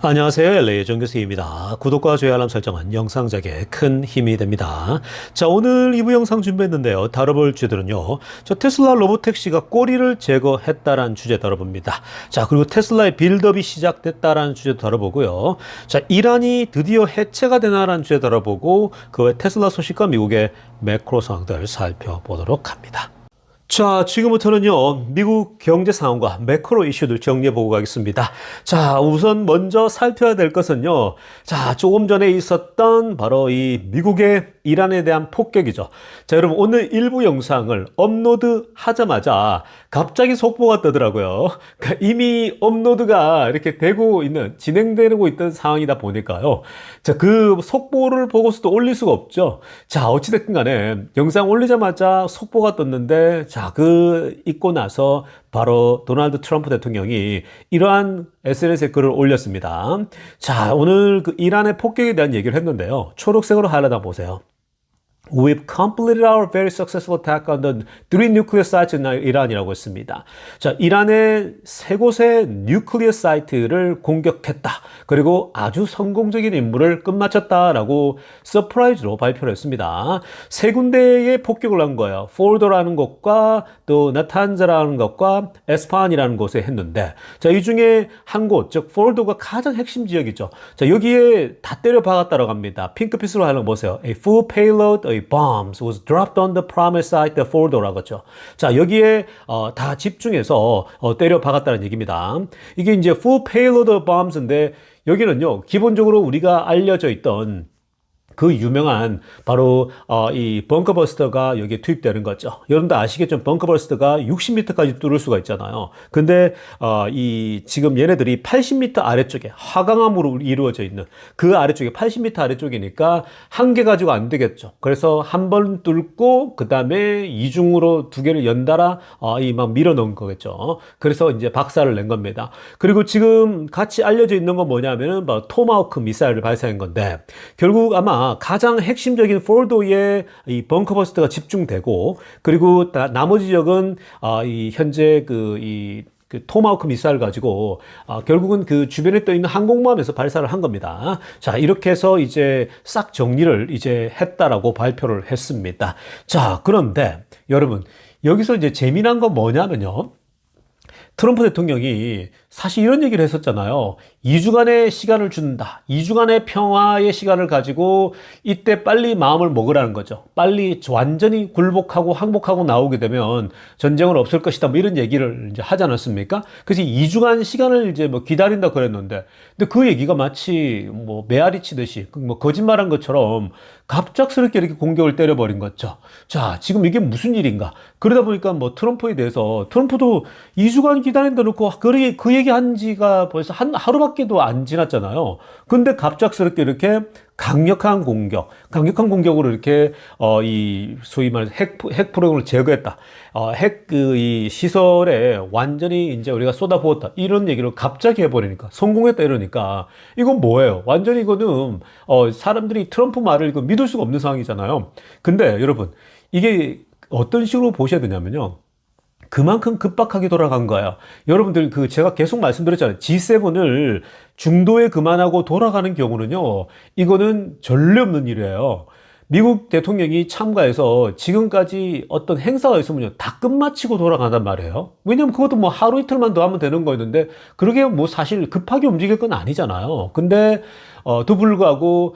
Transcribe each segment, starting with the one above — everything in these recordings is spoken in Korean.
안녕하세요. LA의 정 교수입니다. 구독과 좋아요 알람 설정은 영상 제작에 큰 힘이 됩니다. 자, 오늘 2부 영상 준비했는데요. 다뤄볼 주제들은요. 테슬라 로보택시가 꼬리를 제거했다라는 주제 다뤄봅니다. 자, 그리고 테슬라의 빌드업이 시작됐다라는 주제도 다뤄보고요. 자, 이란이 드디어 해체가 되나라는 주제 다뤄보고 그 외 테슬라 소식과 미국의 매크로 상황들 살펴보도록 합니다. 자, 지금부터는요, 미국 경제 상황과 매크로 이슈들 정리해보고 가겠습니다. 자, 우선 먼저 살펴야 될 것은요, 자, 조금 전에 있었던 바로 이 미국의 이란에 대한 폭격이죠. 자, 여러분, 오늘 일부 영상을 업로드 하자마자 갑자기 속보가 뜨더라고요. 그러니까 이미 업로드가 이렇게 되고 있는, 진행되고 있던 상황이다 보니까요. 자, 그 속보를 보고서도 올릴 수가 없죠. 자, 어찌됐든 간에 영상 올리자마자 속보가 떴는데, 자, 그 있고 나서 바로 도널드 트럼프 대통령이 이러한 SNS에 글을 올렸습니다. 자, 오늘 그 이란의 폭격에 대한 얘기를 했는데요. 초록색으로 하려다 보세요. We've completed our very successful attack on the three nuclear sites in Iran이라고 했습니다. 자, 이란의 세 곳의 뉴클리어 사이트를 공격했다. 그리고 아주 성공적인 임무를 끝마쳤다라고 서프라이즈로 발표를 했습니다. 세 군데의 폭격을 한 거예요. 포르도라는 곳과 또 나탄자라는 곳과 에스파한이라는 곳에 했는데, 자, 이 중에 한 곳, 즉 포르도가 가장 핵심 지역이죠. 자, 여기에 다 때려 박았다라고 합니다. 핑크빛으로 하는 거 보세요. A full payload bombs was dropped on the promised site, the Fordo라고 하죠. 자, 여기에 다 집중해서 때려 박았다는 얘기입니다. 이게 이제 full payload bombs인데 여기는요, 기본적으로 우리가 알려져 있던 그 유명한 바로 이 벙커버스터가 여기에 투입되는 거죠. 여러분도 아시겠죠? 벙커버스터가 60m까지 뚫을 수가 있잖아요. 근데 이 지금 얘네들이 80m 아래쪽에 화강암으로 이루어져 있는 그 아래쪽에 80m 아래쪽이니까 한 개 가지고 안 되겠죠. 그래서 한 번 뚫고 그 다음에 이중으로 두 개를 연달아 이 막 밀어 넣은 거겠죠. 그래서 이제 박살을 낸 겁니다. 그리고 지금 같이 알려져 있는 건 뭐냐면은 토마호크 미사일을 발사한 건데 결국 아마 가장 핵심적인 포르도에 이 벙커버스터가 집중되고 그리고 나머지 지역은 이 현재 그 토마호크 미사일 가지고 결국은 그 주변에 떠 있는 항공모함에서 발사를 한 겁니다. 자, 이렇게 해서 이제 싹 정리를 이제 했다라고 발표를 했습니다. 자, 그런데 여러분 여기서 이제 재미난 건 뭐냐면요. 트럼프 대통령이 사실 이런 얘기를 했었잖아요. 2주간의 시간을 준다. 2주간의 평화의 시간을 가지고 이때 빨리 마음을 먹으라는 거죠. 빨리 완전히 굴복하고 항복하고 나오게 되면 전쟁은 없을 것이다. 뭐 이런 얘기를 이제 하지 않았습니까? 그래서 2주간 시간을 이제 뭐 기다린다 그랬는데, 근데 그 얘기가 마치 뭐 메아리 치듯이 뭐 거짓말한 것처럼 갑작스럽게 이렇게 공격을 때려버린 거죠. 자, 지금 이게 무슨 일인가? 그러다 보니까 뭐 트럼프에 대해서 트럼프도 2주간 기다린다 놓고 그 얘기 한 지가 벌써 하루밖에도 안 지났잖아요. 근데 갑작스럽게 이렇게 강력한 공격으로 이렇게 이 소위 말해서 핵 프로그램을 제거했다. 이 시설에 완전히 이제 우리가 쏟아부었다. 이런 얘기를 갑자기 해버리니까 성공했다 이러니까 이건 뭐예요? 완전히 이거는 사람들이 트럼프 말을 이거 믿을 수가 없는 상황이잖아요. 근데 여러분 이게 어떤 식으로 보셔야 되냐면요. 그만큼 급박하게 돌아간 거예요. 여러분들 제가 계속 말씀드렸잖아요. G7을 중도에 그만하고 돌아가는 경우는요. 이거는 전례 없는 일이에요. 미국 대통령이 참가해서 지금까지 어떤 행사가 있으면요. 다 끝마치고 돌아간단 말이에요. 왜냐면 그것도 뭐 하루 이틀만 더 하면 되는 거였는데 그러게 뭐 사실 급하게 움직일 건 아니잖아요. 근데 또 불구하고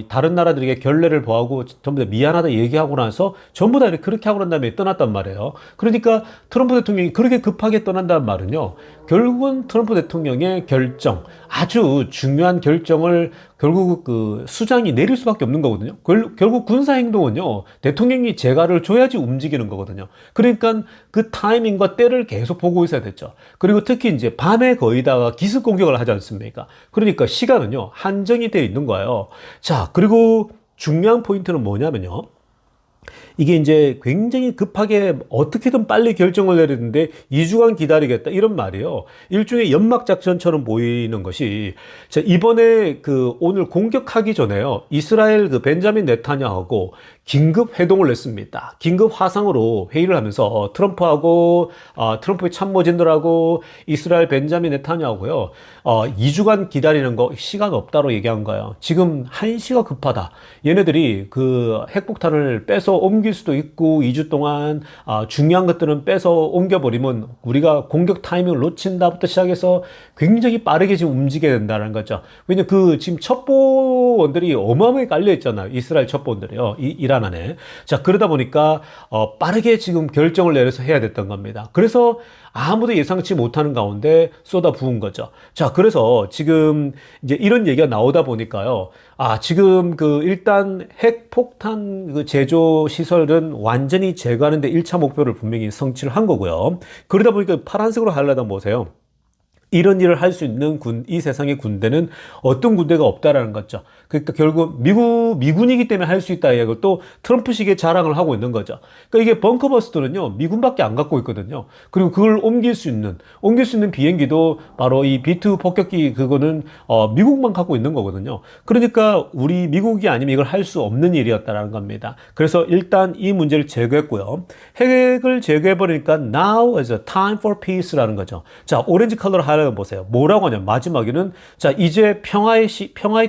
다른 나라들에게 결례를 보하고 전부 다 미안하다 얘기하고 나서 전부 다 그렇게 하고 난 다음에 떠났단 말이에요. 그러니까 트럼프 대통령이 그렇게 급하게 떠난다는 말은요. 결국은 트럼프 대통령의 결정, 아주 중요한 결정을 결국 그 수장이 내릴 수밖에 없는 거거든요. 결국 군사행동은요. 대통령이 재가를 줘야지 움직이는 거거든요. 그러니까 그 타이밍과 때를 계속 보고 있어야 됐죠. 그리고 특히 이제 밤에 거의 다 기습 공격을 하지 않습니까? 그러니까 시간은요. 한정이 되어 있는 거예요. 자, 그리고 중요한 포인트는 뭐냐면요. 이게 이제 굉장히 급하게 어떻게든 빨리 결정을 내리는데 2주간 기다리겠다 이런 말이에요. 일종의 연막작전처럼 보이는 것이 자, 이번에 오늘 공격하기 전에요. 이스라엘 벤자민 네타냐후하고 긴급 회동을 냈습니다. 긴급 화상으로 회의를 하면서 트럼프의 참모진들하고 이스라엘 벤자민 네타냐후고요. 2주간 기다리는 거 시간 없다로 얘기한 거예요. 지금 한시가 급하다. 얘네들이 그 핵폭탄을 뺏어 옮길 수도 있고 2주 동안 중요한 것들은 뺏어 옮겨버리면 우리가 공격 타이밍을 놓친다부터 시작해서 굉장히 빠르게 지금 움직여야 된다는 거죠. 왜냐면 그 지금 첩보원들이 어마어마하게 깔려 있잖아요. 이스라엘 첩보원들이요. 이란 안에. 자, 그러다 보니까 빠르게 지금 결정을 내려서 해야 됐던 겁니다. 그래서 아무도 예상치 못하는 가운데 쏟아 부은 거죠. 자, 그래서 지금 이제 이런 얘기가 나오다 보니까요. 지금 일단 핵폭탄 그 제조 시설은 완전히 제거하는데 1차 목표를 분명히 성취를 한 거고요. 그러다 보니까 파란색으로 하려다 보세요. 이런 일을 할 수 있는 이 세상의 군대는 어떤 군대가 없다라는 거죠. 그러니까 결국 미군이기 때문에 할 수 있다. 이걸 또 트럼프식의 자랑을 하고 있는 거죠. 그러니까 이게 벙커버스터는요, 미군밖에 안 갖고 있거든요. 그리고 그걸 옮길 수 있는 비행기도 바로 이 B2 폭격기 그거는 미국만 갖고 있는 거거든요. 그러니까 우리 미국이 아니면 이걸 할 수 없는 일이었다라는 겁니다. 그래서 일단 이 문제를 제거했고요. 핵을 제거해버리니까 now is a time for peace라는 거죠. 자, 오렌지 컬러로 보세요. 뭐라고 하냐면 마지막에는 자, 이제 평화의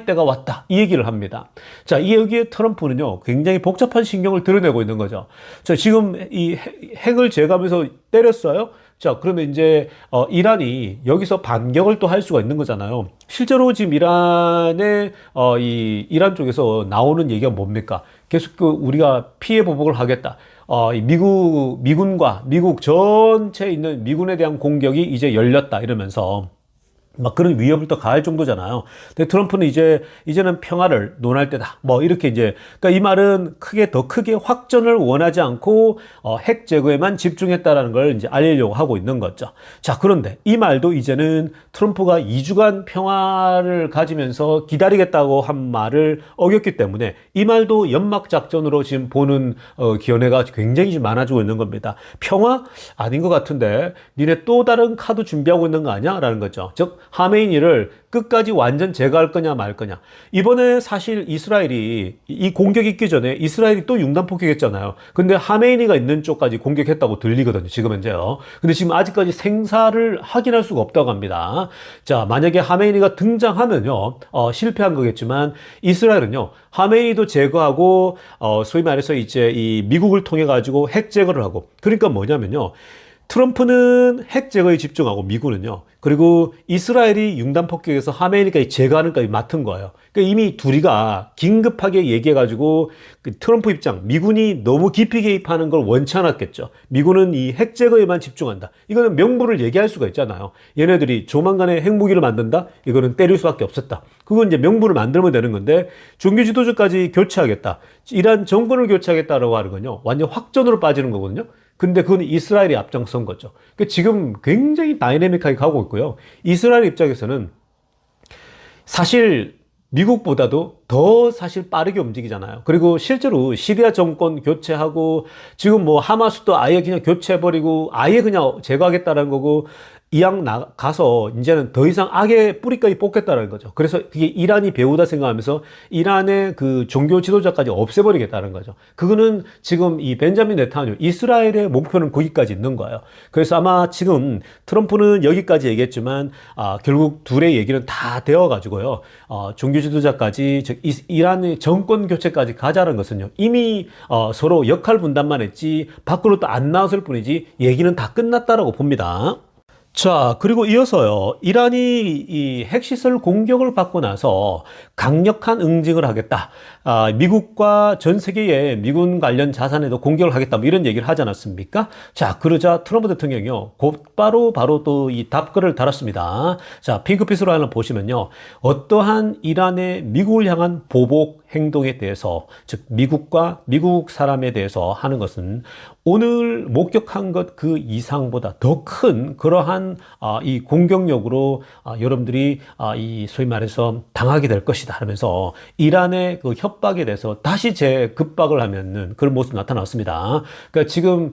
때가 왔다. 이 얘기를 합니다. 자, 여기에 트럼프는요, 굉장히 복잡한 신경을 드러내고 있는 거죠. 자, 지금 이 핵을 제거하면서 때렸어요. 자, 그러면 이제 이란이 여기서 반격을 또 할 수가 있는 거잖아요. 실제로 지금 이란 쪽에서 나오는 얘기가 뭡니까? 계속 우리가 피해 보복을 하겠다. 미국 전체에 있는 미군에 대한 공격이 이제 열렸다 이러면서 막 그런 위협을 또 가할 정도잖아요. 근데 트럼프는 이제는 평화를 논할 때다. 뭐 이렇게 그러니까 이 말은 더 크게 확전을 원하지 않고 핵 제거에만 집중했다라는 걸 이제 알리려고 하고 있는 거죠. 자, 그런데 이 말도 이제는 트럼프가 2주간 평화를 가지면서 기다리겠다고 한 말을 어겼기 때문에 이 말도 연막 작전으로 지금 보는 견해가 굉장히 많아지고 있는 겁니다. 평화 아닌 것 같은데 니네 또 다른 카드 준비하고 있는 거 아니야? 라는 거죠. 즉 하메이니를 끝까지 완전 제거할 거냐 말 거냐. 이번에 사실 이스라엘이 이 공격이 있기 전에 이스라엘이 또 융단 폭격했잖아요. 근데 하메이니가 있는 쪽까지 공격했다고 들리거든요. 지금 현재요. 근데 지금 아직까지 생사를 확인할 수가 없다고 합니다. 자, 만약에 하메이니가 등장하면요, 실패한 거겠지만 이스라엘은요, 하메이니도 제거하고 소위 말해서 이제 이 미국을 통해 가지고 핵 제거를 하고, 그러니까 뭐냐면요. 트럼프는 핵 제거에 집중하고 미군은요. 그리고 이스라엘이 융단 폭격에서 하메니까지 제거하는 까지 맡은 거예요. 그러니까 이미 둘이가 긴급하게 얘기해가지고 그 트럼프 입장, 미군이 너무 깊이 개입하는 걸 원치 않았겠죠. 미군은 이 핵 제거에만 집중한다. 이거는 명분을 얘기할 수가 있잖아요. 얘네들이 조만간에 핵무기를 만든다? 이거는 때릴 수밖에 없었다. 그건 이제 명분을 만들면 되는 건데 종교 지도자까지 교체하겠다. 이란 정권을 교체하겠다라고 하는 건요. 완전 확전으로 빠지는 거거든요. 근데 그건 이스라엘이 앞장선 거죠. 그러니까 지금 굉장히 다이내믹하게 가고 있고요. 이스라엘 입장에서는 사실 미국보다도 더 사실 빠르게 움직이잖아요. 그리고 실제로 시리아 정권 교체하고 지금 뭐 하마스도 아예 그냥 교체해버리고 아예 그냥 제거하겠다는 거고 이왕 가서 이제는 더 이상 악의 뿌리까지 뽑겠다는 거죠. 그래서 그게 이란이 배우다 생각하면서 이란의 그 종교 지도자까지 없애버리겠다는 거죠. 그거는 지금 이 벤자민 네타냐후 이스라엘의 목표는 거기까지 있는 거예요. 그래서 아마 지금 트럼프는 여기까지 얘기했지만 결국 둘의 얘기는 다 되어가지고요. 종교 지도자까지 즉 이란의 정권 교체까지 가자는 것은요. 이미 서로 역할 분담만 했지 밖으로 또 안 나왔을 뿐이지 얘기는 다 끝났다라고 봅니다. 자, 그리고 이어서요, 이란이 이 핵시설 공격을 받고 나서 강력한 응징을 하겠다. 미국과 전 세계의 미군 관련 자산에도 공격을 하겠다. 뭐 이런 얘기를 하지 않았습니까? 자, 그러자 트럼프 대통령이요, 곧바로 바로 또 이 답글을 달았습니다. 자, 핑크빛으로 하나 보시면요, 어떠한 이란의 미국을 향한 보복 행동에 대해서, 즉, 미국과 미국 사람에 대해서 하는 것은 오늘 목격한 것 그 이상보다 더 큰 그러한 이 공격력으로 여러분들이 이 소위 말해서 당하게 될 것이다 하면서 이란의 그 협박에 대해서 다시 재급박을 하면은 그런 모습이 나타났습니다. 그러니까 지금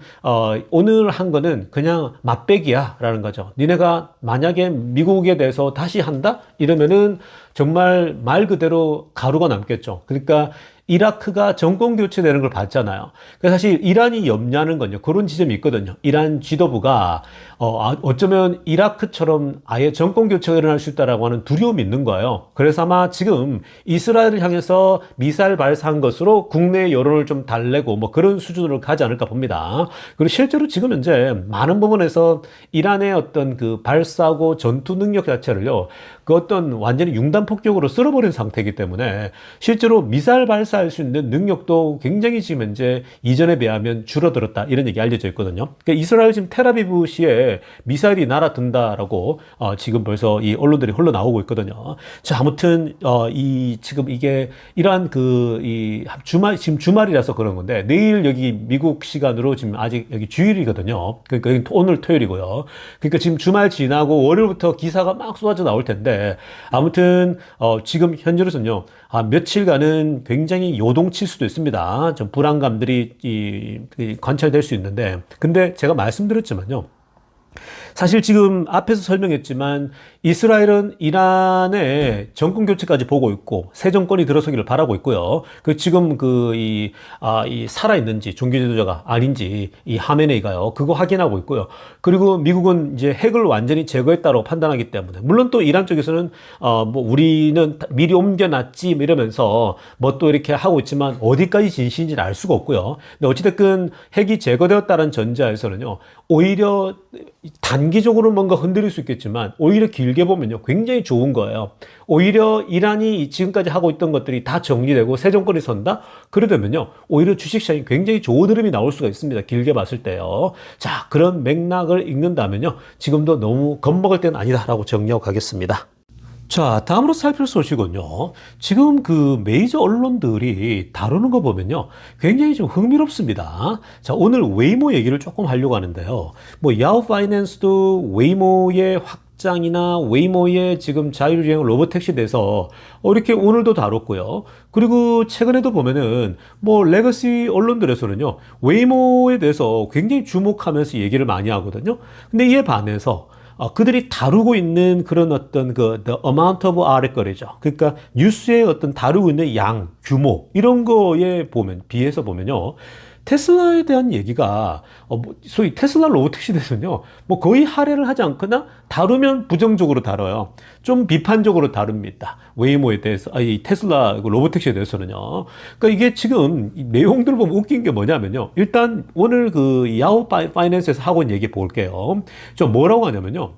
오늘 한 거는 그냥 맛배기야 라는 거죠. 니네가 만약에 미국에 대해서 다시 한다? 이러면은 정말 말 그대로 가루가 남겠죠. 그러니까 이라크가 정권 교체되는 걸 봤잖아요. 그래서 사실 이란이 염려하는 건요. 그런 지점이 있거든요. 이란 지도부가 어쩌면 이라크처럼 아예 정권 교체가 일어날 수 있다라고 하는 두려움이 있는 거예요. 그래서 아마 지금 이스라엘을 향해서 미사일 발사한 것으로 국내 여론을 좀 달래고 뭐 그런 수준으로 가지 않을까 봅니다. 그리고 실제로 지금 현재 많은 부분에서 이란의 어떤 그 발사고 전투 능력 자체를요, 그 어떤 완전히 융단 폭격으로 쓸어버린 상태이기 때문에 실제로 미사일 발사할 수 있는 능력도 굉장히 지금 현재 이전에 비하면 줄어들었다, 이런 얘기 알려져 있거든요. 그러니까 이스라엘 지금 텔아비브시에 미사일이 날아든다라고 지금 벌써 이 언론들이 흘러나오고 있거든요. 자, 아무튼 이 지금 이게 이러한 이 지금 주말이라서 그런 건데, 내일 여기 미국 시간으로 지금 아직 여기 주일이거든요. 그러니까 여기 오늘 토요일이고요. 그러니까 지금 주말 지나고 월요일부터 기사가 막 쏟아져 나올 텐데, 아무튼 지금 현재로서는요, 며칠간은 굉장히 요동칠 수도 있습니다. 좀 불안감들이 관찰될 수 있는데, 근데 제가 말씀드렸지만요, 사실 지금 앞에서 설명했지만 이스라엘은 이란의 정권 교체까지 보고 있고 새 정권이 들어서기를 바라고 있고요. 그 지금 이 살아있는지 종교 지도자가 아닌지 이 하메네이가요, 그거 확인하고 있고요. 그리고 미국은 이제 핵을 완전히 제거했다고 판단하기 때문에, 물론 또 이란 쪽에서는 뭐 우리는 미리 옮겨놨지 뭐 이러면서 뭐 또 이렇게 하고 있지만 어디까지 진실인지는 알 수가 없고요. 근데 어찌됐든 핵이 제거되었다는 전제하에서는요, 오히려 단기적으로 뭔가 흔들릴 수 있겠지만 오히려 길게 보면요, 굉장히 좋은 거예요. 오히려 이란이 지금까지 하고 있던 것들이 다 정리되고 새 정권이 선다? 그러려면요, 오히려 주식시장이 굉장히 좋은 흐름이 나올 수가 있습니다. 길게 봤을 때요. 자, 그런 맥락을 읽는다면요, 지금도 너무 겁먹을 때는 아니다라고 정리하고 가겠습니다. 자, 다음으로 살필 소식은요, 지금 그 메이저 언론들이 다루는 거 보면요, 굉장히 좀 흥미롭습니다. 자, 오늘 웨이모 얘기를 조금 하려고 하는데요. 뭐 야후 파이낸스도 웨이모의 확장이나 웨이모의 지금 자율주행 로봇택시에 대해서 이렇게 오늘도 다뤘고요. 그리고 최근에도 보면은 뭐 레거시 언론들에서는요, 웨이모에 대해서 굉장히 주목하면서 얘기를 많이 하거든요. 근데 이에 반해서 그들이 다루고 있는 그런 어떤 the amount of article이죠. 그러니까 뉴스의 어떤 다루고 있는 양, 규모, 이런 거에 비해서 보면요, 테슬라에 대한 얘기가 소위 테슬라 로보택시에 대해서는요, 뭐 거의 할애를 하지 않거나 다루면 부정적으로 다뤄요. 좀 비판적으로 다룹니다. 웨이모에 대해서, 이 테슬라 로보택시에 대해서는요. 그러니까 이게 지금 이 내용들 보면 웃긴 게 뭐냐면요, 일단 오늘 그 야후 파이낸스에서 하고 있는 얘기 볼게요. 좀 뭐라고 하냐면요,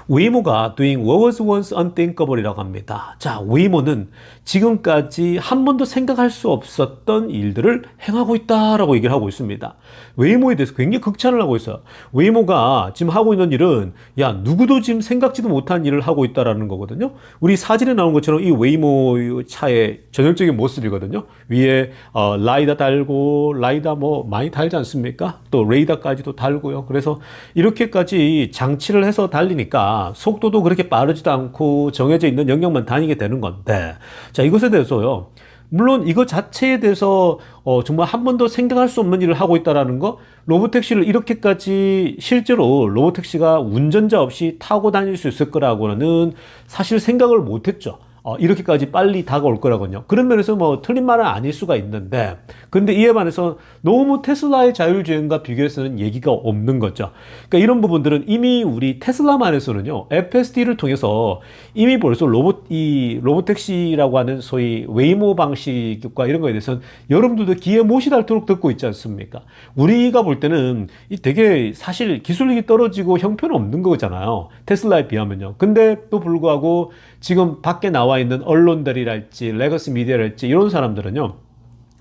웨이모가 doing what was once unthinkable이라고 합니다. 자, 웨이모는 지금까지 한 번도 생각할 수 없었던 일들을 행하고 있다라고 얘기를 하고 있습니다. 웨이모에 대해서 굉장히 극찬을 하고 있어요. 웨이모가 지금 하고 있는 일은 누구도 지금 생각지도 못한 일을 하고 있다라는 거거든요. 우리 사진에 나온 것처럼 이 웨이모 차의 전형적인 모습이거든요. 위에 라이다 달고, 라이다 뭐 많이 달지 않습니까? 또 레이더까지도 달고요. 그래서 이렇게까지 장치를 해서 달리니까 속도도 그렇게 빠르지도 않고 정해져 있는 영역만 다니게 되는 건데, 자, 이것에 대해서요, 물론 이거 자체에 대해서 정말 한 번도 생각할 수 없는 일을 하고 있다라는 거, 로보택시를 이렇게까지 실제로 로보택시가 운전자 없이 타고 다닐 수 있을 거라고는 사실 생각을 못 했죠. 이렇게까지 빨리 다가올 거라군요. 그런 면에서 뭐 틀린 말은 아닐 수가 있는데, 근데 이에 반해서 너무 테슬라의 자율주행과 비교해서는 얘기가 없는 거죠. 그러니까 이런 부분들은 이미 우리 테슬라만에서는요, FSD를 통해서 이미 벌써 로보택시라고 하는 소위 웨이모 방식과 이런 거에 대해서는 여러분들도 귀에 못이 닳도록 듣고 있지 않습니까? 우리가 볼 때는 이 되게 사실 기술력이 떨어지고 형편은 없는 거잖아요, 테슬라에 비하면요. 근데 또 불구하고 지금 밖에 나와 있는 언론들이랄지 레거시 미디어랄지 이런 사람들은요,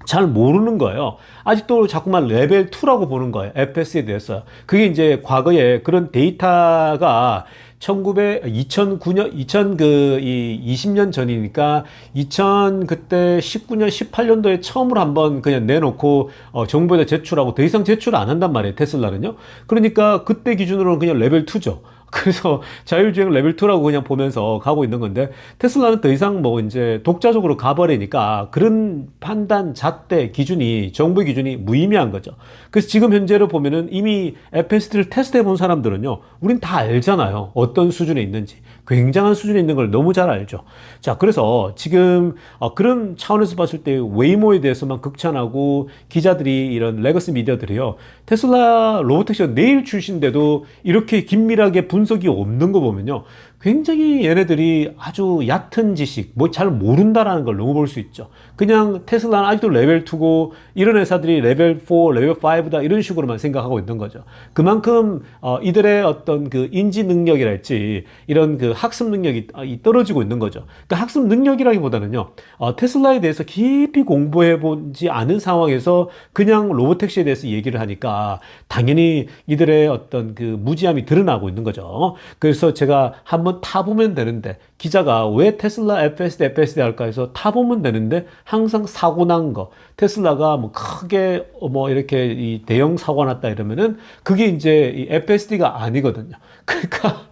잘 모르는 거예요. 아직도 자꾸만 레벨 2라고 보는 거예요, FS에 대해서. 그게 이제 과거에 그런 데이터가 2009년, 20년 전이니까 1919년, 18년도에 처음으로 한번 그냥 내놓고 정부에다 제출하고 더 이상 제출 안 한단 말이에요, 테슬라는요. 그러니까 그때 기준으로는 그냥 레벨 2죠. 그래서 자율주행 레벨 2라고 그냥 보면서 가고 있는 건데, 테슬라는 더 이상 뭐 이제 독자적으로 가버리니까 그런 판단, 잣대 기준이, 정부 기준이 무의미한 거죠. 그래서 지금 현재로 보면은 이미 FSD를 테스트해 본 사람들은요, 우린 다 알잖아요, 어떤 수준에 있는지. 굉장한 수준에 있는 걸 너무 잘 알죠. 자, 그래서 지금 그런 차원에서 봤을 때 웨이모에 대해서만 극찬하고 기자들이 이런 레거시 미디어들이요. 테슬라 로보택시가 내일 출시인데도 이렇게 긴밀하게 분석이 없는 거 보면요. 굉장히 얘네들이 아주 얕은 지식, 뭐 잘 모른다라는 걸 너무 볼 수 있죠. 그냥 테슬라는 아직도 레벨 2고 이런 회사들이 레벨 4, 레벨 5다 이런 식으로만 생각하고 있는 거죠. 그만큼 이들의 어떤 그 인지 능력이랄지 이런 그 학습 능력이 떨어지고 있는 거죠. 그러니까 학습 능력이라기보다는요. 테슬라에 대해서 깊이 공부해 보지 않은 상황에서 그냥 로보택시에 대해서 얘기를 하니까 당연히 이들의 어떤 그 무지함이 드러나고 있는 거죠. 그래서 제가 한번 타보면 되는데 기자가 왜 테슬라 FSD 할까 해서 타보면 되는데 항상 사고 난 거. 테슬라가 뭐 크게 뭐 이렇게 이 대형 사고가 났다 이러면은 그게 이제 이 FSD가 아니거든요. 그러니까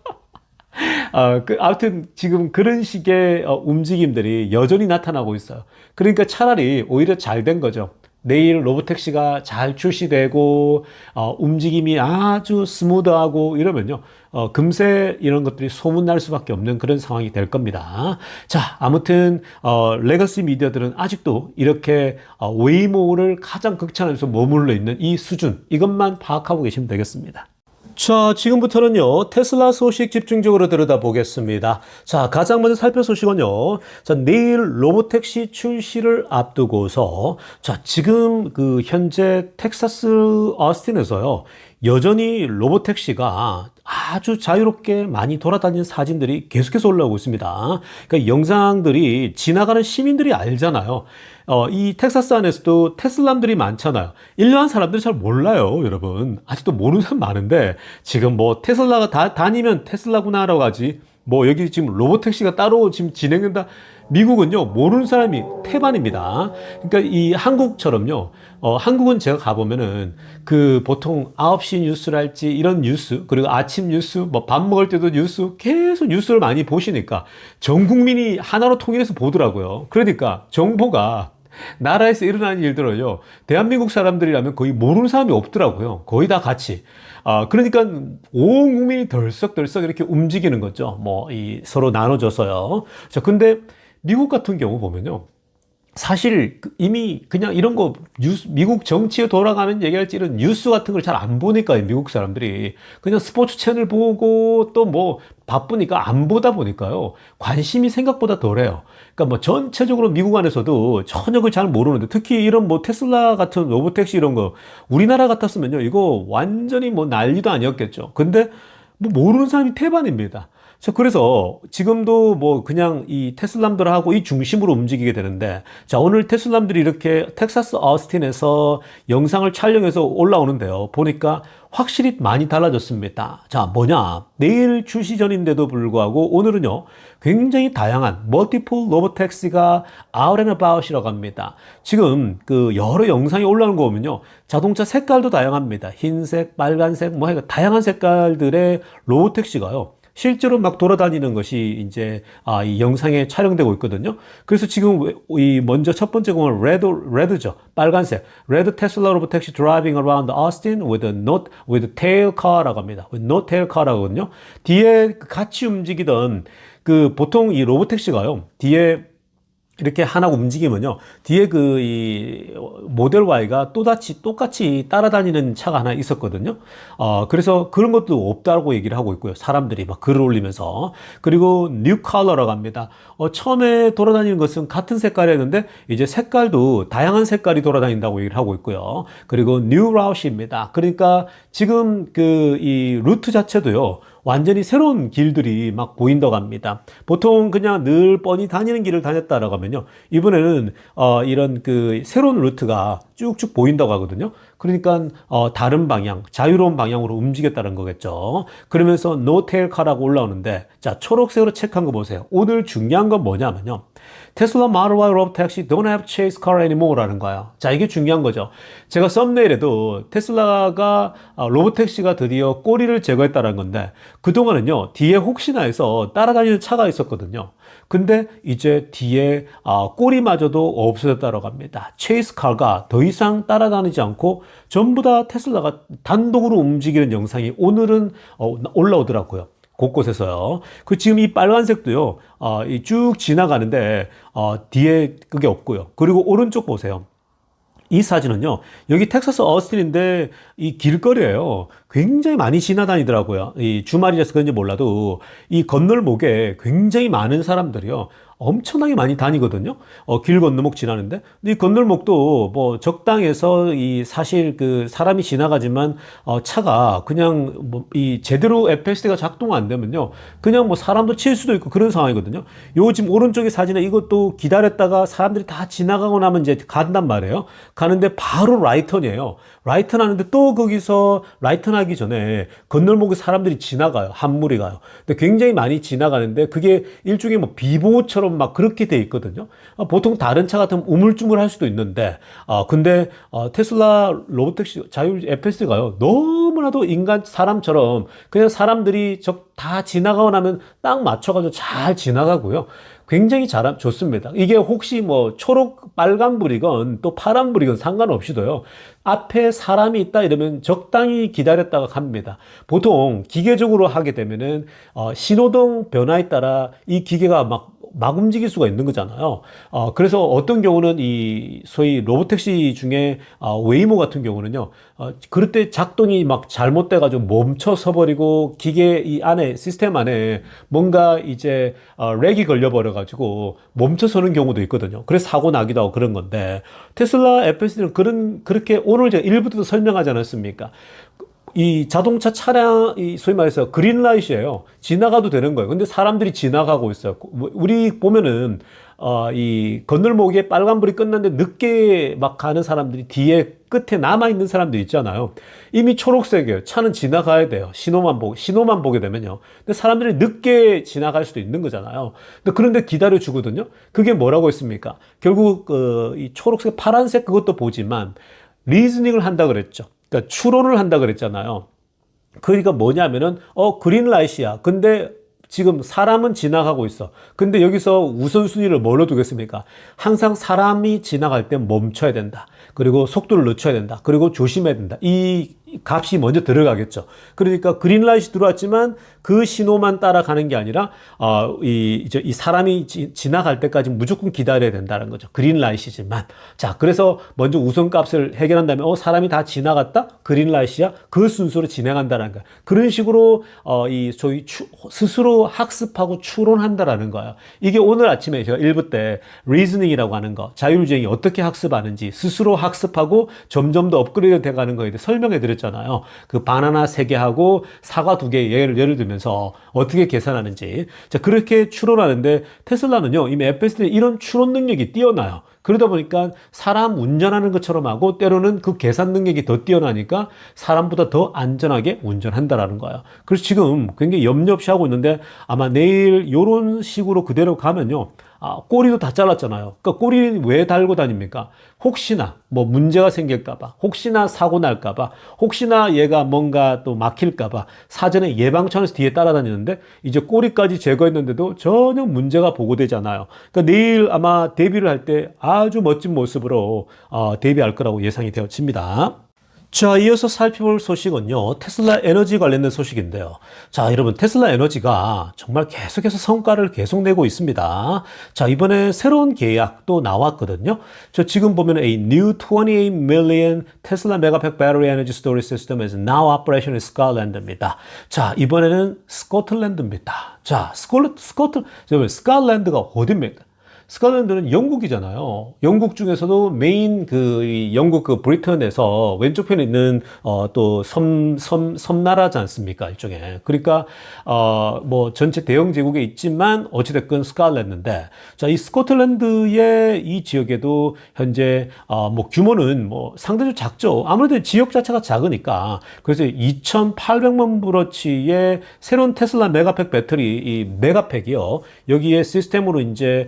아무튼 지금 그런 식의 움직임들이 여전히 나타나고 있어요. 그러니까 차라리 오히려 잘 된 거죠. 내일 로보택시가 잘 출시되고 움직임이 아주 스무드하고 이러면요. 금세 이런 것들이 소문날 수밖에 없는 그런 상황이 될 겁니다. 자, 아무튼 레거시 미디어들은 아직도 이렇게 웨이모를 가장 극찬하면서 머물러 있는 이 수준, 이것만 파악하고 계시면 되겠습니다. 자, 지금부터는요, 테슬라 소식 집중적으로 들여다보겠습니다. 자, 가장 먼저 살펴볼 소식은요, 자, 내일 로보택시 출시를 앞두고서, 자, 지금 그 현재 텍사스 어스틴에서요, 여전히 로보택시가 아주 자유롭게 많이 돌아다니는 사진들이 계속해서 올라오고 있습니다. 그러니까 영상들이 지나가는 시민들이 알잖아요. 이 텍사스 안에서도 테슬라들이 많잖아요. 일반 사람들이 잘 몰라요, 여러분. 아직도 모르는 사람 많은데, 지금 뭐 테슬라가 다니면 테슬라구나라고 하지, 뭐 여기 지금 로보택시가 따로 지금 진행된다. 미국은요, 모르는 사람이 태반입니다. 그러니까 이 한국처럼요, 한국은 제가 가보면은 그 보통 9시 뉴스랄지 이런 뉴스, 그리고 아침 뉴스, 뭐 밥 먹을 때도 뉴스, 계속 뉴스를 많이 보시니까 전 국민이 하나로 통일해서 보더라고요. 그러니까 정보가 나라에서 일어나는 일들을요, 대한민국 사람들이라면 거의 모르는 사람이 없더라고요. 거의 다 같이. 그러니까 온 국민이 덜썩덜썩 이렇게 움직이는 거죠. 뭐, 서로 나눠줘서요. 자, 근데 미국 같은 경우 보면요. 사실 이미 그냥 이런 거 뉴스, 미국 정치에 돌아가는 얘기할지 이런 뉴스 같은 걸 잘 안 보니까 미국 사람들이 그냥 스포츠 채널 보고 또 뭐 바쁘니까 안 보다 보니까요. 관심이 생각보다 덜해요. 그러니까 뭐 전체적으로 미국 안에서도 전혀 그걸 잘 모르는데 특히 이런 뭐 테슬라 같은 로보택시 이런 거 우리나라 같았으면요. 이거 완전히 뭐 난리도 아니었겠죠. 근데 뭐 모르는 사람이 태반입니다. 자, 그래서 지금도 뭐 그냥 이 테슬람들하고 이 중심으로 움직이게 되는데, 자, 오늘 테슬람들이 이렇게 텍사스 어스틴에서 영상을 촬영해서 올라오는데요. 보니까 확실히 많이 달라졌습니다. 자, 뭐냐? 내일 출시 전인데도 불구하고 오늘은요, 굉장히 다양한 멀티플 로보택시가 out and about이라고 합니다. 지금 그 여러 영상이 올라오는 거 보면요, 자동차 색깔도 다양합니다. 흰색, 빨간색, 뭐 다양한 색깔들의 로보택시가요. 실제로 막 돌아다니는 것이 이제 이 영상에 촬영되고 있거든요. 그래서 지금 이 먼저 첫 번째 공은 레드죠. 빨간색. 레드 테슬라 로보택시 driving around Austin with tail car라고 합니다. with no tail car라고 하거든요. 뒤에 같이 움직이던 그 보통 이 로보택시가요. 뒤에 이렇게 하나 움직이면요. 뒤에 이 모델 Y가 똑같이 따라다니는 차가 하나 있었거든요. 그래서 그런 것도 없다고 얘기를 하고 있고요. 사람들이 막 글을 올리면서. 그리고 뉴 컬러라고 합니다. 처음에 돌아다니는 것은 같은 색깔이었는데 이제 색깔도 다양한 색깔이 돌아다닌다고 얘기를 하고 있고요. 그리고 뉴 라우시입니다. 그러니까 지금 이 루트 자체도요. 완전히 새로운 길들이 막 보인다고 합니다. 보통 그냥 늘 뻔히 다니는 길을 다녔다라고 하면요. 이번에는 이런 그 새로운 루트가 쭉쭉 보인다고 하거든요. 그러니까 다른 방향, 자유로운 방향으로 움직였다는 거겠죠. 그러면서 no tail car라고 올라오는데, 자, 초록색으로 체크한 거 보세요. 오늘 중요한 건 뭐냐면요. 테슬라 Model Y 로보택시 don't have chase car anymore 라는 거예요. 자, 이게 중요한 거죠. 제가 썸네일에도 테슬라가 로보택시가 드디어 꼬리를 제거했다는 건데, 그동안은요, 뒤에 혹시나 해서 따라다니는 차가 있었거든요. 근데 이제 뒤에 꼬리마저도 없어졌다고 합니다. 체이스 카가 더 이상 따라다니지 않고 전부 다 테슬라가 단독으로 움직이는 영상이 오늘은 올라오더라고요. 곳곳에서요. 그 지금 이 빨간색도요. 이 쭉 지나가는데 뒤에 그게 없고요. 그리고 오른쪽 보세요. 이 사진은요, 여기 텍사스 어스틴인데 이 길거리에요. 굉장히 많이 지나다니더라고요. 이 주말이라서 그런지 몰라도 이 건널목에 굉장히 많은 사람들이요. 엄청나게 많이 다니거든요. 길 건너목 지나는데. 근데 이 건널목도 뭐 적당해서 이 사실 그 사람이 지나가지만 차가 그냥 뭐 이 제대로 FSD가 작동 안 되면요. 그냥 뭐 사람도 칠 수도 있고 그런 상황이거든요. 요 지금 오른쪽에 사진에 이것도 기다렸다가 사람들이 다 지나가고 나면 이제 간단 말이에요. 가는데 바로 라이턴이에요. 라이턴 하는데 또 거기서 라이턴 하기 전에 건널목에 사람들이 지나가요. 한 무리가요. 근데 굉장히 많이 지나가는데 그게 일종의 뭐 비보호처럼 막 그렇게 돼 있거든요. 보통 다른 차 같으면 우물쭈물할 수도 있는데, 근데 테슬라 로보택시 자율 FSD가요 너무나도 인간 사람처럼 그냥 사람들이 다 지나가고 나면 딱 맞춰가지고 잘 지나가고요. 굉장히 좋습니다. 이게 혹시 뭐 초록 빨간불이건 또 파란불이건 상관없이도요. 앞에 사람이 있다 이러면 적당히 기다렸다가 갑니다. 보통 기계적으로 하게 되면은 신호등 변화에 따라 이 기계가 막 움직일 수가 있는 거잖아요. 그래서 어떤 경우는 이 소위 로보택시 중에 웨이모 같은 경우는요. 그럴 때 작동이 막 잘못돼가지고 멈춰서 버리고 기계 이 안에 시스템 안에 뭔가 이제 렉이 걸려버려가지고 멈춰서는 경우도 있거든요. 그래서 사고 나기도 하고 그런 건데 테슬라 FSD는 그렇게 오늘 제가 1부터도 설명하지 않았습니까? 이 자동차 차량, 이 소위 말해서 그린라이트예요. 지나가도 되는 거예요. 근데 사람들이 지나가고 있어요. 우리 보면은 이 건널목에 빨간불이 끝났는데 늦게 막 가는 사람들이 뒤에 끝에 남아있는 사람들 있잖아요. 이미 초록색이에요. 차는 지나가야 돼요. 신호만 보게 되면요. 근데 사람들이 늦게 지나갈 수도 있는 거잖아요. 근데 그런데 기다려 주거든요. 그게 뭐라고 했습니까? 결국 이 초록색, 파란색 그것도 보지만 리즈닝을 한다 그랬죠. 그러니까 추론을 한다 그랬잖아요. 그러니까 뭐냐면은 그린라이트야. 근데 지금 사람은 지나가고 있어. 근데 여기서 우선순위를 뭘로 두겠습니까? 항상 사람이 지나갈 때 멈춰야 된다. 그리고 속도를 늦춰야 된다. 그리고 조심해야 된다. 이 값이 먼저 들어가겠죠. 그러니까 그린라이트 들어왔지만 그 신호만 따라가는 게 아니라 이 사람이 지나갈 때까지 무조건 기다려야 된다는 거죠. 그린라이트지만. 자, 그래서 먼저 우선값을 해결한 다음에 사람이 다 지나갔다? 그린라이트야? 그 순서로 진행한다는 거야. 그런 식으로 이 소위 스스로 학습하고 추론한다라는 거예요. 이게 오늘 아침에 제가 1부 때 리즈닝이라고 하는 거, 자율주행이 어떻게 학습하는지 스스로 학습하고 점점 더 업그레이드 돼가는 거에 대해 설명해 드렸잖아요. 그 바나나 3개 하고 사과 2개 예를 들면서 어떻게 계산하는지. 자, 그렇게 추론하는데 테슬라는요, 이미 FSD에 이런 추론 능력이 뛰어나요. 그러다 보니까 사람 운전하는 것처럼 하고 때로는 그 계산 능력이 더 뛰어나니까 사람보다 더 안전하게 운전한다라는 거예요. 그래서 지금 굉장히 염려 없이 하고 있는데 아마 내일 이런 식으로 그대로 가면요. 꼬리도 다 잘랐잖아요. 그러니까 꼬리는 왜 달고 다닙니까? 혹시나 뭐 문제가 생길까봐, 혹시나 사고 날까봐, 혹시나 얘가 뭔가 또 막힐까봐 사전에 예방 차원에서 뒤에 따라다니는데 이제 꼬리까지 제거했는데도 전혀 문제가 보고되잖아요. 그러니까 내일 아마 데뷔를 할 때 아주 멋진 모습으로 데뷔할 거라고 예상이 되어집니다. 자, 이어서 살펴볼 소식은요, 테슬라 에너지 관련된 소식인데요. 자, 여러분, 테슬라 에너지가 정말 계속해서 성과를 계속 내고 있습니다. 자, 이번에 새로운 계약도 나왔거든요. 저 지금 보면 a new 28 million Tesla megapack battery energy storage system is now operational in Scotland입니다. 자, 이번에는 스코틀랜드입니다. 자, 스코틀랜드가 어디입니까? 스코틀랜드는 영국이잖아요. 영국 중에서도 메인 영국 브리튼에서 왼쪽 편에 있는 또 섬나라지 않습니까? 일종의. 그러니까 뭐 전체 대영 제국에 있지만 어찌됐건 스코틀랜드인데, 자, 이 스코틀랜드의 이 지역에도 현재 뭐 규모는 뭐 상대적으로 작죠. 아무래도 지역 자체가 작으니까. 그래서 2,800만 브러치의 새로운 테슬라 메가팩 배터리, 이 메가팩이요. 여기에 시스템으로 이제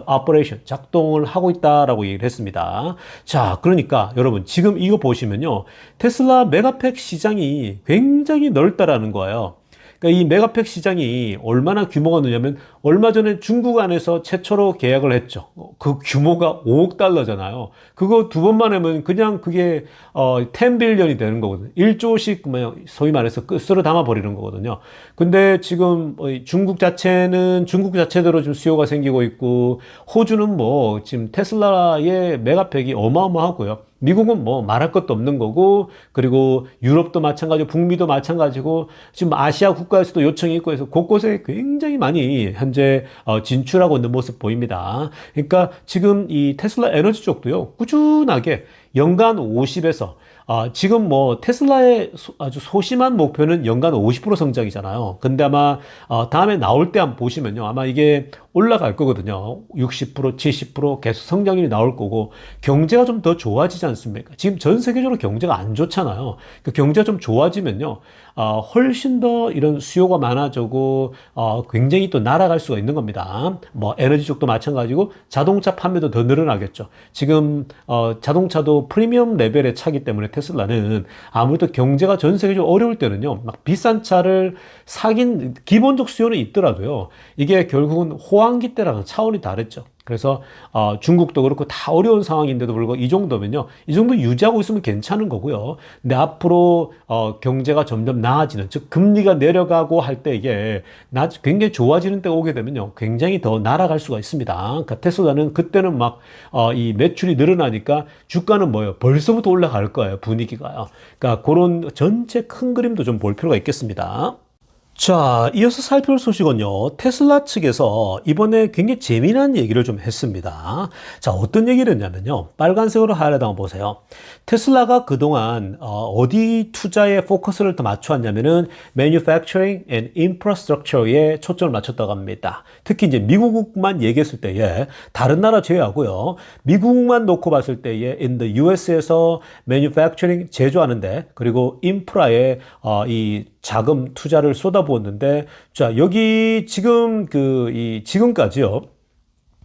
오퍼레이션 작동을 하고 있다라고 얘기를 했습니다. 자, 그러니까 여러분 지금 이거 보시면요, 테슬라 메가팩 시장이 굉장히 넓다라는 거예요. 그러니까 이 메가팩 시장이 얼마나 규모가 느냐면 얼마 전에 중국 안에서 최초로 계약을 했죠. 그 규모가 5억 달러잖아요. 그거 두 번만 하면 그냥 그게 10빌리언이 되는 거거든요. 1조씩 소위 말해서 쓸어 담아 버리는 거거든요. 근데 지금 중국 자체는 중국 자체대로 좀 수요가 생기고 있고, 호주는 뭐 지금 테슬라의 메가팩이 어마어마하고요. 미국은 뭐 말할 것도 없는 거고, 그리고 유럽도 마찬가지고 북미도 마찬가지고, 지금 아시아 국가에서도 요청이 있고 해서 곳곳에 굉장히 많이 현재 진출하고 있는 모습 보입니다. 그러니까 지금 이 테슬라 에너지 쪽도요, 꾸준하게 연간 50에서 지금 뭐 테슬라의 아주 소심한 목표는 연간 50% 성장이잖아요. 근데 아마 다음에 나올 때 한번 보시면요, 아마 이게 올라갈 거거든요. 60%, 70% 계속 성장률이 나올 거고, 경제가 좀 더 좋아지지 않습니까? 지금 전 세계적으로 경제가 안 좋잖아요. 그 경제가 좀 좋아지면요, 훨씬 더 이런 수요가 많아지고 굉장히 또 날아갈 수가 있는 겁니다. 뭐 에너지 쪽도 마찬가지고 자동차 판매도 더 늘어나겠죠. 지금 자동차도 프리미엄 레벨에 차기 때문에 테슬라는 아무래도 경제가 전 세계적으로 어려울 때는요, 막 비싼 차를 사긴 기본적 수요는 있더라도요, 이게 결국은 호황기 때랑은 차원이 다르죠. 그래서 중국도 그렇고 다 어려운 상황인데도 불구하고 이 정도면요, 이 정도 유지하고 있으면 괜찮은 거고요. 근데 앞으로 경제가 점점 나아지는, 즉 금리가 내려가고 할 때 이게 굉장히 좋아지는 때가 오게 되면요, 굉장히 더 날아갈 수가 있습니다. 그러니까 테슬라는 그때는 막 이 매출이 늘어나니까 주가는 뭐예요? 벌써부터 올라갈 거예요, 분위기가요. 그러니까 그런 전체 큰 그림도 좀 볼 필요가 있겠습니다. 자, 이어서 살펴볼 소식은요, 테슬라 측에서 이번에 굉장히 재미난 얘기를 좀 했습니다. 자, 어떤 얘기를 했냐면요, 빨간색으로 하이라이트 한번 보세요. 테슬라가 그동안 어디 투자에 포커스를 더 맞춰왔냐면은 manufacturing and infrastructure에 초점을 맞췄다고 합니다. 특히 이제 미국만 얘기했을 때에, 다른 나라 제외하고요, 미국만 놓고 봤을 때에 in the US에서 manufacturing 제조하는데, 그리고 인프라에 이 자금 투자를 쏟아부었는데, 자, 여기 지금 지금까지요,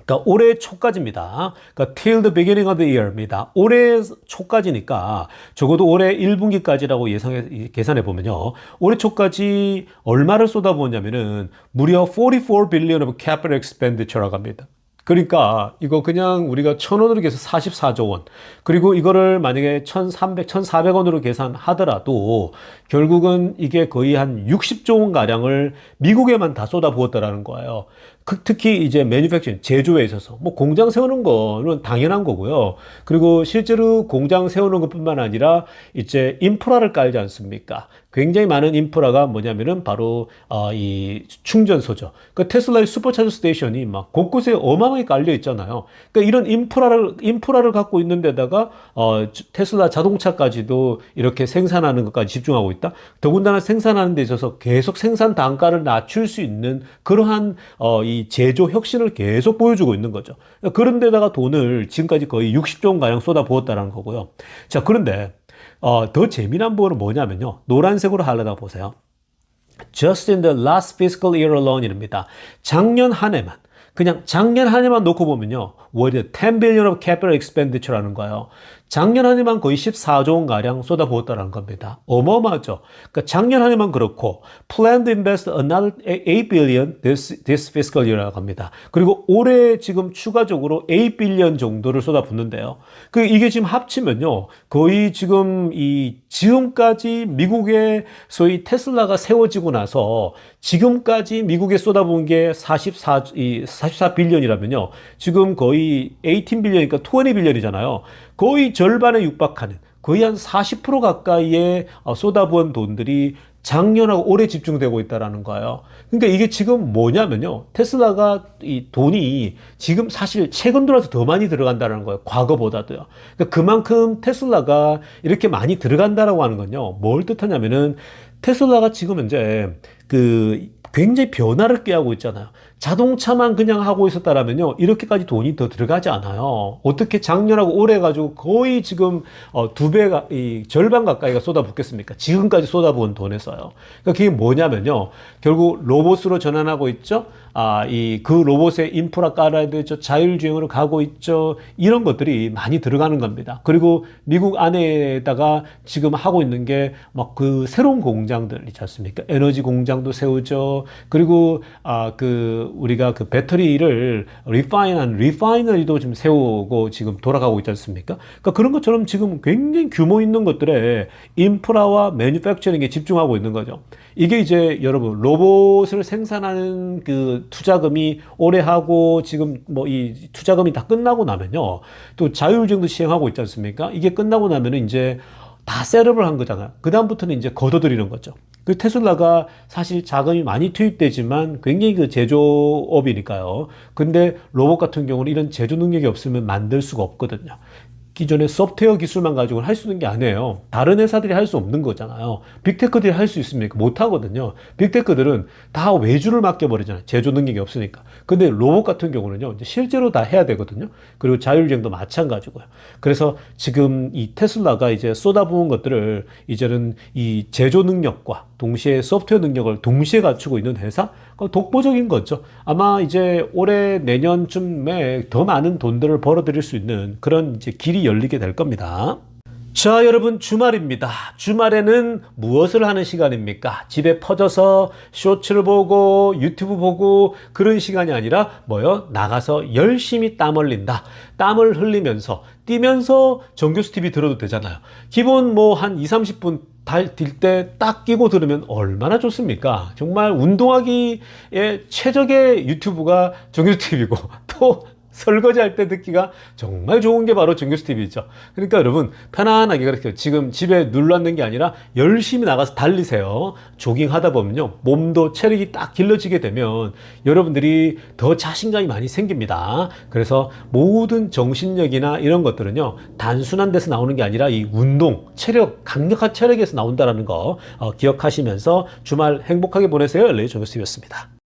그러니까 올해 초까지입니다. 그러니까 till the beginning of the year입니다. 올해 초까지니까 적어도 올해 1분기까지라고 계산해 보면요, 올해 초까지 얼마를 쏟아부었냐면은 무려 44 billion of capital expenditure라고 합니다. 그러니까 이거 그냥 우리가 1,000원으로 계산 44조 원. 그리고 이거를 만약에 1,400원으로 계산하더라도 결국은 이게 거의 한 60조 원 가량을 미국에만 다 쏟아부었다라는 거예요. 특히 이제 매니팩처링, 제조에 있어서 뭐 공장 세우는 거는 당연한 거고요. 그리고 실제로 공장 세우는 것뿐만 아니라 이제 인프라를 깔지 않습니까? 굉장히 많은 인프라가 뭐냐면은 바로 이 충전소죠. 그 테슬라의 슈퍼차저 스테이션이 막 곳곳에 어마어마하게 깔려 있잖아요. 그러니까 이런 인프라를 갖고 있는 데다가 테슬라 자동차까지도 이렇게 생산하는 것까지 집중하고 있다. 더군다나 생산하는 데 있어서 계속 생산 단가를 낮출 수 있는 그러한 이 제조 혁신을 계속 보여주고 있는 거죠. 그런 데다가 돈을 지금까지 거의 60조 원 가량 쏟아부었다는 거고요. 자, 그런데 더 재미난 부분은 뭐냐면요, 노란색으로 하려다 보세요. Just in the last fiscal year alone입니다. 작년 한 해만, 그냥 작년 한 해만 놓고 보면요, 오히려 10 billion of capital expenditure라는 거예요. 작년 한 해만 거의 14조 원 가량 쏟아부었다는 겁니다. 어마어마하죠. 그러니까 작년 한 해만 그렇고 plan to invest another 8 billion this fiscal year라고 합니다. 그리고 올해 지금 추가적으로 8 billion 정도를 쏟아붓는데요. 이게 지금 합치면요, 거의 지금까지 미국의 소위 테슬라가 세워지고 나서 지금까지 미국에 쏟아부은 게 44 빌리언이라면요, 지금 거의 18 빌리언이니까 20 빌리언이잖아요. 거의 절반에 육박하는, 거의 한 40% 가까이의 쏟아부은 돈들이 작년하고 올해 집중되고 있다는 거예요. 그러니까 이게 지금 뭐냐면요, 테슬라가 이 돈이 지금 사실 최근 들어서 더 많이 들어간다는 거예요, 과거보다도요. 그러니까 그만큼 테슬라가 이렇게 많이 들어간다라고 하는 건요, 뭘 뜻하냐면은 테슬라가 지금 현재 굉장히 변화를 꾀하고 있잖아요. 자동차만 그냥 하고 있었다라면요, 이렇게까지 돈이 더 들어가지 않아요. 어떻게 작년하고 올해 가지고 거의 지금 두 배가, 이 절반 가까이가 쏟아붓겠습니까? 지금까지 쏟아부은 돈에서요. 그러니까 그게 뭐냐면요, 결국 로봇으로 전환하고 있죠. 그 로봇의 인프라 깔아야 되죠. 자율주행으로 가고 있죠. 이런 것들이 많이 들어가는 겁니다. 그리고 미국 안에다가 지금 하고 있는 게 막 그 새로운 공장들 있지 않습니까? 에너지 공장도 세우죠. 그리고 우리가 그 배터리를 리파인한 리파이너리도 지금 세우고 지금 돌아가고 있지 않습니까? 그러니까 그런 것처럼 지금 굉장히 규모 있는 것들에 인프라와 매뉴팩처링에 집중하고 있는 거죠. 이게 이제 여러분 로봇을 생산하는 그 투자금이 올해 하고 지금 뭐 이 투자금이 다 끝나고 나면요, 또 자율주행도 시행하고 있지 않습니까? 이게 끝나고 나면은 이제 다 셋업을 한 거잖아요. 그 다음부터는 이제 걷어들이는 거죠. 그 테슬라가 사실 자금이 많이 투입되지만 굉장히 그 제조업이니까요. 근데 로봇 같은 경우는 이런 제조 능력이 없으면 만들 수가 없거든요. 기존의 소프트웨어 기술만 가지고는 할 수 있는 게 아니에요. 다른 회사들이 할 수 없는 거잖아요. 빅테크들이 할 수 있습니까? 못 하거든요. 빅테크들은 다 외주를 맡겨버리잖아요. 제조 능력이 없으니까. 근데 로봇 같은 경우는요, 이제 실제로 다 해야 되거든요. 그리고 자율주행도 마찬가지고요. 그래서 지금 이 테슬라가 이제 쏟아부은 것들을 이제는 이 제조 능력과 동시에 소프트웨어 능력을 동시에 갖추고 있는 회사? 독보적인 거죠. 아마 이제 올해 내년쯤에 더 많은 돈들을 벌어들일 수 있는 그런 이제 길이 열리게 될 겁니다. 자, 여러분, 주말입니다. 주말에는 무엇을 하는 시간입니까? 집에 퍼져서 쇼츠를 보고 유튜브 보고 그런 시간이 아니라 뭐요? 나가서 열심히 땀 흘린다. 땀을 흘리면서 뛰면서 정규수 TV 들어도 되잖아요. 기본 뭐 한 2, 30분 뛸 때 딱 끼고 들으면 얼마나 좋습니까? 정말 운동하기에 최적의 유튜브가 정규수 TV고 또 설거지할 때 듣기가 정말 좋은 게 바로 정규수 TV죠. 그러니까 여러분 편안하게 그렇게 지금 집에 눌러앉는 게 아니라 열심히 나가서 달리세요. 조깅하다 보면요, 몸도 체력이 딱 길러지게 되면 여러분들이 더 자신감이 많이 생깁니다. 그래서 모든 정신력이나 이런 것들은요, 단순한 데서 나오는 게 아니라 이 운동, 체력, 강력한 체력에서 나온다는 거 기억하시면서 주말 행복하게 보내세요. LA 정규수 TV였습니다.